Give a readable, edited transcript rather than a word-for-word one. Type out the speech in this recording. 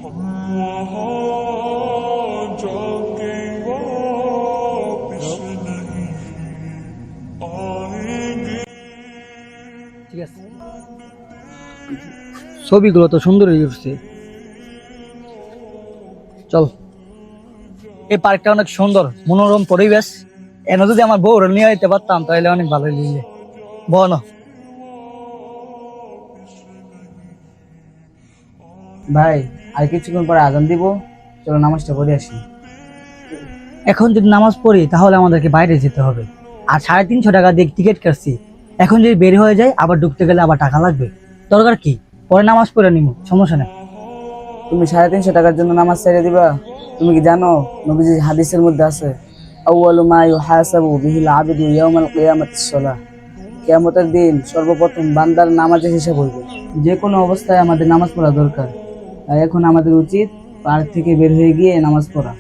ঠিক আছে, ছবিগুলো তো সুন্দর হয়ে উঠছে। চল, এই পার্কটা অনেক সুন্দর, মনোরম পরিবেশ। এনে যদি আমার বউ নিয়ে যেতে পারতাম তাহলে অনেক ভালো লাগবে। বল। ভাই, আর কিছুক্ষণ পরে আজান দিব, চলো নামাজটা পড়ে আসি। এখন যদি নামাজ পড়ি তাহলে আমাদেরকে বাইরে যেতে হবে, আর 350 টাকা দিয়ে টিকিট কাটছি। এখন যদি বের হয়ে যায় আবার ঢুকতে গেলে আবার টাকা লাগবে। দরকার কি, পরে নামাজ পড়ে নিব, সমস্যা নেই। তুমি 350 টাকার জন্য নামাজ ছেড়ে দিবা? তুমি কি জানো নবীজি হাদিসের মধ্যে আছে, আউয়ালু মা ইউহাসাবু বিহিল আবদু ইয়াউমাল কিয়ামাতিস সালাহ, কিয়ামতের দিন সর্বপ্রথম বান্দার নামাজের হিসাব হইবে। যে কোনো অবস্থায় আমাদের নামাজ পড়া দরকার, তাই এখন আমাদের উচিত পার্ক থেকে বের হয়ে গিয়ে নামাজ পড়া।